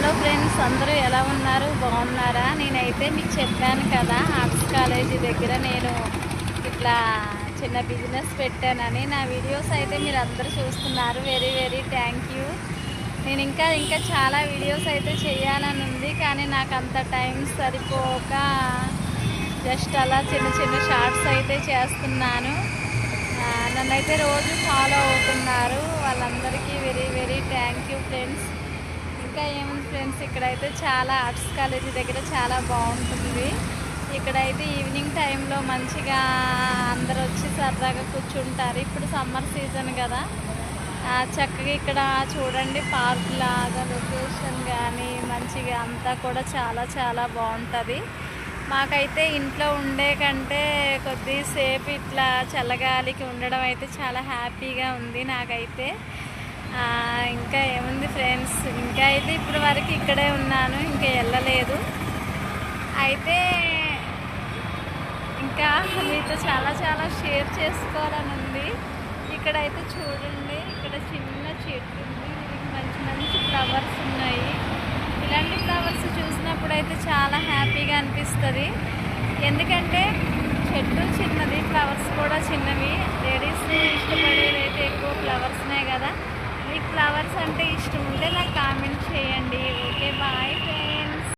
Hello friends, అందరూ ఎలా ఉన్నారు? బాగున్నారా? నేనైతే మీకు చెప్పాను కదా, ఆర్ట్స్ కాలేజీ దగ్గర నేను ఇట్లా చిన్న బిజినెస్ పెట్టానని. నా వీడియోస్ అయితే మీరు అందరూ చూస్తున్నారు. Very very thank you. నేను ఇంకా చాలా వీడియోస్ అయితే చేయాలని ఉంది, కానీ నాకు అంత టైం సరిపోక జస్ట్ అలా చిన్న చిన్న షార్ట్స్ అయితే చేస్తున్నాను. నన్నైతే రోజు ఫాలో అవుతున్నారు. వాళ్ళందరికీ very very thank you friends. ఇంకా ఏముంది ఫ్రెండ్స్, ఇక్కడైతే చాలా ఆర్ట్స్ కాలేజీ దగ్గర చాలా బాగుంటుంది. ఇక్కడైతే ఈవినింగ్ టైంలో మంచిగా అందరు వచ్చి సరదాగా కూర్చుంటారు. ఇప్పుడు సమ్మర్ సీజన్ కదా, చక్కగా ఇక్కడ చూడండి, పార్క్ లాగా లొకేషన్ కానీ మంచిగా అంతా కూడా చాలా చాలా బాగుంటుంది. మాకైతే ఇంట్లో ఉండే కంటే కొద్దిసేపు ఇట్లా చల్లగాలికి ఉండడం అయితే చాలా హ్యాపీగా ఉంది నాకైతే. ఇంకా ఏముంది ఫ్రెండ్స్, ఇంకా అయితే ఇప్పటి వరకు ఇక్కడే ఉన్నాను, ఇంకా వెళ్ళలేదు. అయితే ఇంకా మీతో చాలా చాలా షేర్ చేసుకోవాలని ఉంది. ఇక్కడైతే చూడండి, ఇక్కడ చిన్న చెట్టు ఉంది, దీనికి మంచి మంచి ఫ్లవర్స్ ఉన్నాయి. ఇలాంటి ఫ్లవర్స్ చూసినప్పుడు అయితే చాలా హ్యాపీగా అనిపిస్తుంది. ఎందుకంటే చెట్టు చిన్నది, ఫ్లవర్స్ కూడా చిన్నవి. లేడీస్ ఇష్టపడేది అయితే ఎక్కువ ఫ్లవర్స్నే కదా. మీకు ఫ్లవర్స్ అంటే ఇష్టం ఉంటే నాకు కామెంట్ చేయండి. Okay, bye friends.